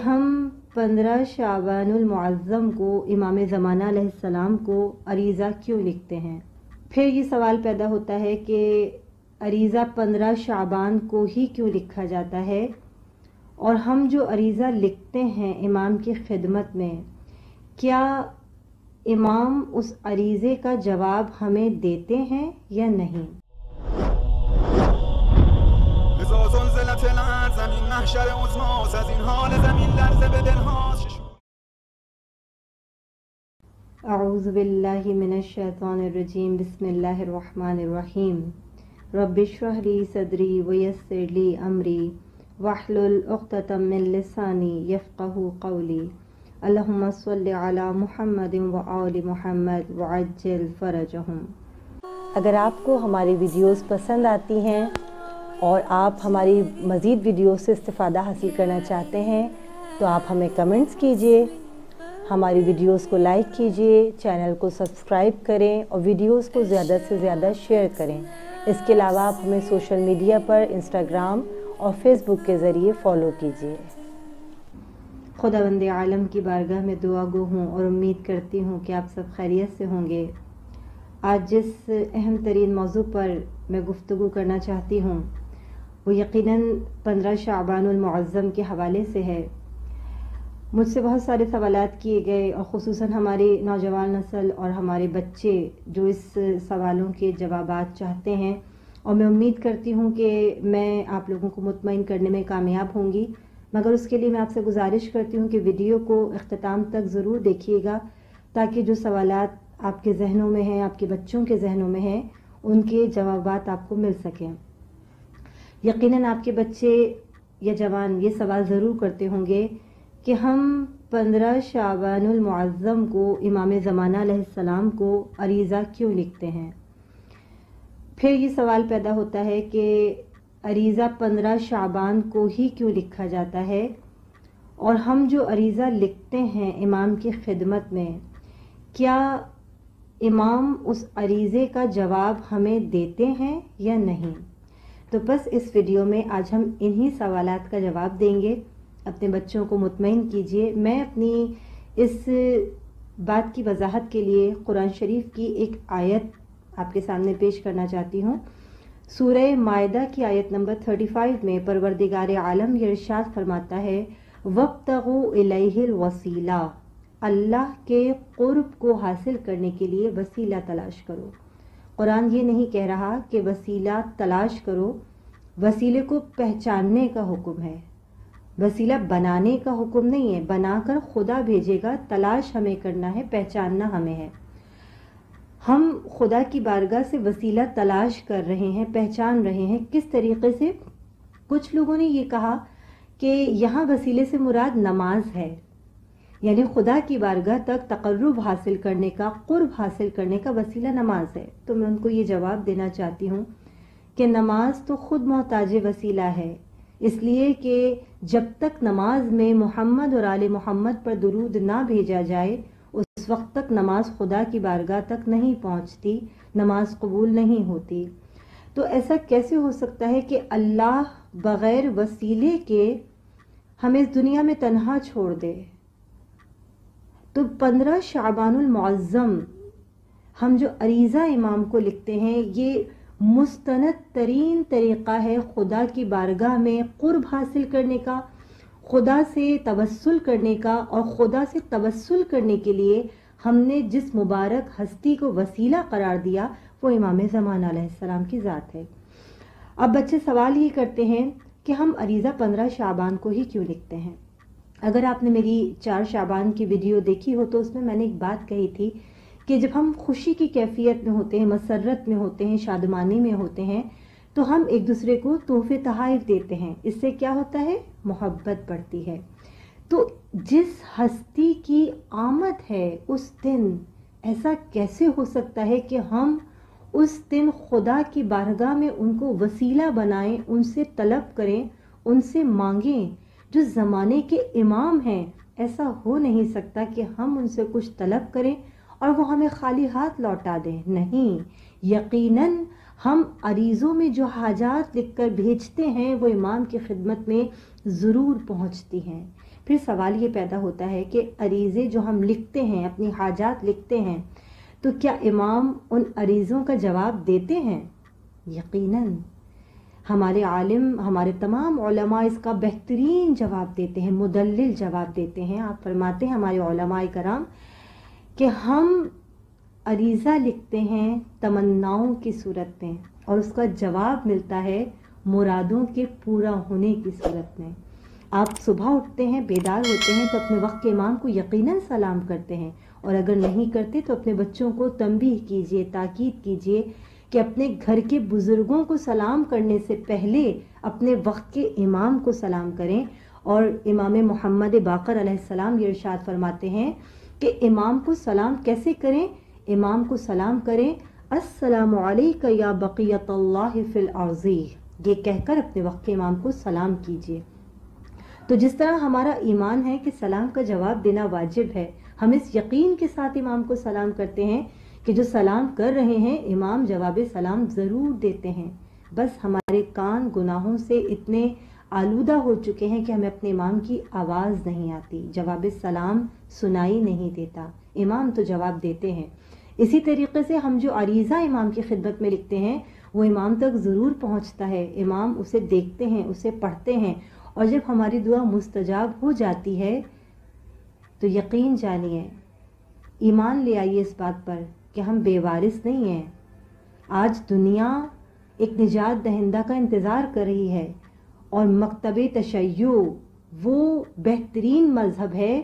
ہم 15 شعبان المعظم کو امام زمانہ علیہ السلام کو عریضہ کیوں لکھتے ہیں؟ پھر یہ سوال پیدا ہوتا ہے کہ عریضہ 15 شعبان کو ہی کیوں لکھا جاتا ہے، اور ہم جو عریضہ لکھتے ہیں امام کی خدمت میں، کیا امام اس عریضے کا جواب ہمیں دیتے ہیں یا نہیں؟ اعوذ باللہ من الشیطان الرجیم، بسم اللہ الرحمن الرحیم۔ رب اشرح لی صدری ویسر لی امری واحلل عقدۃ من لسانی یفقہوا قولی۔ اللہم صلی علی محمد وآل محمد وعجل فرجہم۔ اگر آپ کو ہماری ویڈیوز پسند آتی ہیں اور آپ ہماری مزید ویڈیوز سے استفادہ حاصل کرنا چاہتے ہیں تو آپ ہمیں کمنٹس کیجئے، ہماری ویڈیوز کو لائک کیجئے، چینل کو سبسکرائب کریں اور ویڈیوز کو زیادہ سے زیادہ شیئر کریں۔ اس کے علاوہ آپ ہمیں سوشل میڈیا پر انسٹاگرام اور فیس بک کے ذریعے فالو کیجئے۔ خداوند عالم کی بارگاہ میں دعا گو ہوں اور امید کرتی ہوں کہ آپ سب خیریت سے ہوں گے۔ آج جس اہم ترین موضوع پر میں گفتگو کرنا چاہتی ہوں وہ یقیناً 15 شعبان المعظم کے حوالے سے ہے۔ مجھ سے بہت سارے سوالات کیے گئے اور خصوصاً ہماری نوجوان نسل اور ہمارے بچے جو اس سوالوں کے جوابات چاہتے ہیں، اور میں امید کرتی ہوں کہ میں آپ لوگوں کو مطمئن کرنے میں کامیاب ہوں گی، مگر اس کے لیے میں آپ سے گزارش کرتی ہوں کہ ویڈیو کو اختتام تک ضرور دیکھیے گا تاکہ جو سوالات آپ کے ذہنوں میں ہیں، آپ کے بچوں کے ذہنوں میں ہیں، ان کے جوابات آپ کو مل سکیں۔ یقیناً آپ کے بچے یا جوان یہ سوال ضرور کرتے ہوں گے کہ ہم 15 شعبان المعظم کو امام زمانہ علیہ السلام کو عریضہ کیوں لکھتے ہیں؟ پھر یہ سوال پیدا ہوتا ہے کہ عریضہ 15 شعبان کو ہی کیوں لکھا جاتا ہے، اور ہم جو عریضہ لکھتے ہیں امام کی خدمت میں، کیا امام اس عریضے کا جواب ہمیں دیتے ہیں یا نہیں؟ تو بس اس ویڈیو میں آج ہم انہی سوالات کا جواب دیں گے۔ اپنے بچوں کو مطمئن کیجئے۔ میں اپنی اس بات کی وضاحت کے لیے قرآن شریف کی ایک آیت آپ کے سامنے پیش کرنا چاہتی ہوں۔ سورہ مائدہ کی آیت نمبر 35 میں پروردگار عالم یہ ارشاد فرماتا ہے، وَابْتَغُوا إِلَيْهِ الْوَسِيلَةَ، اللہ کے قرب کو حاصل کرنے کے لیے وسیلہ تلاش کرو۔ قرآن یہ نہیں کہہ رہا کہ وسیلہ تلاش کرو، وسیلے کو پہچاننے کا حکم ہے، وسیلہ بنانے کا حکم نہیں ہے۔ بنا کر خدا بھیجے گا، تلاش ہمیں کرنا ہے، پہچاننا ہمیں ہے۔ ہم خدا کی بارگاہ سے وسیلہ تلاش کر رہے ہیں، پہچان رہے ہیں۔ کس طریقے سے؟ کچھ لوگوں نے یہ کہا کہ یہاں وسیلے سے مراد نماز ہے، یعنی خدا کی بارگاہ تک تقرب حاصل کرنے کا، قرب حاصل کرنے کا وسیلہ نماز ہے۔ تو میں ان کو یہ جواب دینا چاہتی ہوں کہ نماز تو خود محتاج وسیلہ ہے، اس لیے کہ جب تک نماز میں محمد اور آل محمد پر درود نہ بھیجا جائے اس وقت تک نماز خدا کی بارگاہ تک نہیں پہنچتی، نماز قبول نہیں ہوتی۔ تو ایسا کیسے ہو سکتا ہے کہ اللہ بغیر وسیلے کے ہمیں اس دنیا میں تنہا چھوڑ دے؟ تو 15 شعبان المعظم ہم جو عریضہ امام کو لکھتے ہیں، یہ مستند ترین طریقہ ہے خدا کی بارگاہ میں قرب حاصل کرنے کا، خدا سے توسل کرنے کا، اور خدا سے توسل کرنے کے لیے ہم نے جس مبارک ہستی کو وسیلہ قرار دیا وہ امام زمانہ علیہ السلام کی ذات ہے۔ اب بچے سوال ہی کرتے ہیں کہ ہم عریضہ 15 شعبان کو ہی کیوں لکھتے ہیں؟ اگر آپ نے میری 4 شعبان کی ویڈیو دیکھی ہو تو اس میں نے ایک بات کہی تھی کہ جب ہم خوشی کی کیفیت میں ہوتے ہیں، مسرت میں ہوتے ہیں، شادمانی میں ہوتے ہیں، تو ہم ایک دوسرے کو تحفے تحائف دیتے ہیں۔ اس سے کیا ہوتا ہے؟ محبت بڑھتی ہے۔ تو جس ہستی کی آمد ہے اس دن، ایسا کیسے ہو سکتا ہے کہ ہم اس دن خدا کی بارگاہ میں ان کو وسیلہ بنائیں، ان سے طلب کریں، ان سے مانگیں جو زمانے کے امام ہیں؟ ایسا ہو نہیں سکتا کہ ہم ان سے کچھ طلب کریں اور وہ ہمیں خالی ہاتھ لوٹا دیں۔ نہیں، یقیناً ہم عریضوں میں جو حاجات لکھ کر بھیجتے ہیں وہ امام کی خدمت میں ضرور پہنچتی ہیں۔ پھر سوال یہ پیدا ہوتا ہے کہ عریضے جو ہم لکھتے ہیں، اپنی حاجات لکھتے ہیں، تو کیا امام ان عریضوں کا جواب دیتے ہیں؟ یقیناً ہمارے عالم، ہمارے تمام علماء اس کا بہترین جواب دیتے ہیں، مدلل جواب دیتے ہیں۔ آپ فرماتے ہیں ہمارے علماء کرام کہ ہم عریضہ لکھتے ہیں تمناؤں کی صورت میں، اور اس کا جواب ملتا ہے مرادوں کے پورا ہونے کی صورت میں۔ آپ صبح اٹھتے ہیں، بیدار ہوتے ہیں تو اپنے وقت کے امام کو یقیناً سلام کرتے ہیں، اور اگر نہیں کرتے تو اپنے بچوں کو تنبیہ کیجیے، تاکید کیجیے کہ اپنے گھر کے بزرگوں کو سلام کرنے سے پہلے اپنے وقت کے امام کو سلام کریں۔ اور امام محمد باقر علیہ السلام یہ ارشاد فرماتے ہیں کہ امام کو سلام کیسے کریں؟ امام کو سلام کریں السلام علیک یا بقیت اللہ فی الارض، یہ کہہ کر اپنے وقت کے امام کو سلام کیجیے۔ تو جس طرح ہمارا ایمان ہے کہ سلام کا جواب دینا واجب ہے، ہم اس یقین کے ساتھ امام کو سلام کرتے ہیں کہ جو سلام کر رہے ہیں امام جواب سلام ضرور دیتے ہیں، بس ہمارے کان گناہوں سے اتنے آلودہ ہو چکے ہیں کہ ہمیں اپنے امام کی آواز نہیں آتی، جواب سلام سنائی نہیں دیتا، امام تو جواب دیتے ہیں۔ اسی طریقے سے ہم جو عریضہ امام کی خدمت میں لکھتے ہیں وہ امام تک ضرور پہنچتا ہے، امام اسے دیکھتے ہیں، اسے پڑھتے ہیں، اور جب ہماری دعا مستجاب ہو جاتی ہے تو یقین جانیے، ایمان لے آئیے اس بات پر کہ ہم بے وارث نہیں ہیں۔ آج دنیا ایک نجات دہندہ کا انتظار کر رہی ہے، اور مکتب تشیع وہ بہترین مذہب ہے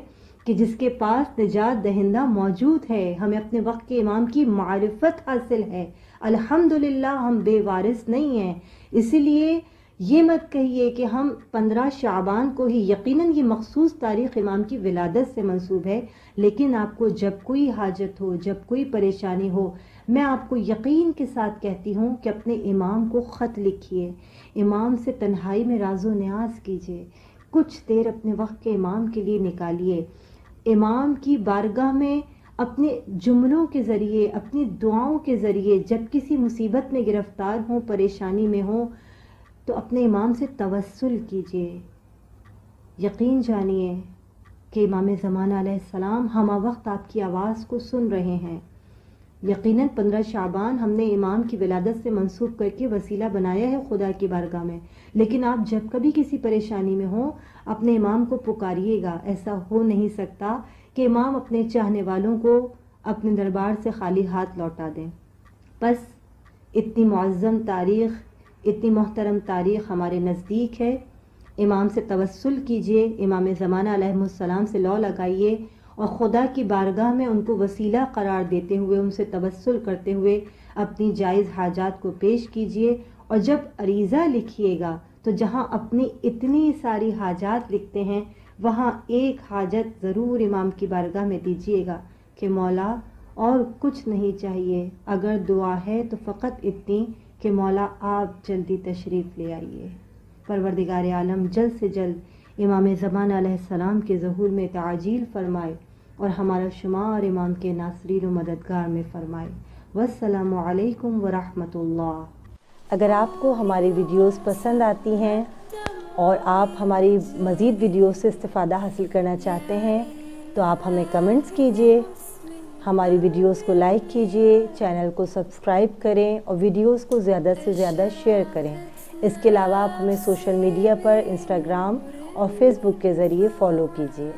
کہ جس کے پاس نجات دہندہ موجود ہے۔ ہمیں اپنے وقت کے امام کی معرفت حاصل ہے، الحمدللہ ہم بے وارث نہیں ہیں۔ اسی لیے یہ مت کہیے کہ ہم 15 شعبان کو ہی، یقیناً یہ مخصوص تاریخ امام کی ولادت سے منسوب ہے، لیکن آپ کو جب کوئی حاجت ہو، جب کوئی پریشانی ہو، میں آپ کو یقین کے ساتھ کہتی ہوں کہ اپنے امام کو خط لکھیے، امام سے تنہائی میں راز و نیاز کیجیے، کچھ دیر اپنے وقت کے امام کے لیے نکالیے، امام کی بارگاہ میں اپنے جملوں کے ذریعے، اپنی دعاؤں کے ذریعے جب کسی مصیبت میں گرفتار ہوں، پریشانی میں ہوں، تو اپنے امام سے توسل کیجیے۔ یقین جانیے کہ امام زمانہ علیہ السلام ہمہ وقت آپ کی آواز کو سن رہے ہیں۔ یقیناً 15 شعبان ہم نے امام کی ولادت سے منسوب کر کے وسیلہ بنایا ہے خدا کی بارگاہ میں، لیکن آپ جب کبھی کسی پریشانی میں ہوں اپنے امام کو پکاریے گا۔ ایسا ہو نہیں سکتا کہ امام اپنے چاہنے والوں کو اپنے دربار سے خالی ہاتھ لوٹا دیں۔ بس اتنی معظم تاریخ، اتنی محترم تاریخ ہمارے نزدیک ہے، امام سے توسل کیجئے، امام زمانہ علیہ السلام سے لو لگائیے، اور خدا کی بارگاہ میں ان کو وسیلہ قرار دیتے ہوئے، ان سے توسل کرتے ہوئے اپنی جائز حاجات کو پیش کیجئے۔ اور جب عریضہ لکھیے گا تو جہاں اپنی اتنی ساری حاجات لکھتے ہیں وہاں ایک حاجت ضرور امام کی بارگاہ میں دیجئے گا کہ مولا اور کچھ نہیں چاہیے، اگر دعا ہے تو فقط اتنی کہ مولا آپ جلدی تشریف لے آئیے، پروردگار عالم جلد سے جلد امام زمانہ علیہ السلام کے ظہور میں تعجیل فرمائے اور ہمارا شمار امام کے ناصرین و مددگار میں فرمائے۔ والسلام علیکم ورحمۃ اللہ۔ اگر آپ کو ہماری ویڈیوز پسند آتی ہیں اور آپ ہماری مزید ویڈیوز سے استفادہ حاصل کرنا چاہتے ہیں تو آپ ہمیں کمنٹس کیجئے، ہماری ویڈیوز کو لائک کیجئے، چینل کو سبسکرائب کریں اور ویڈیوز کو زیادہ سے زیادہ شیئر کریں۔ اس کے علاوہ آپ ہمیں سوشل میڈیا پر انسٹاگرام اور فیس بک کے ذریعے فالو کیجئے۔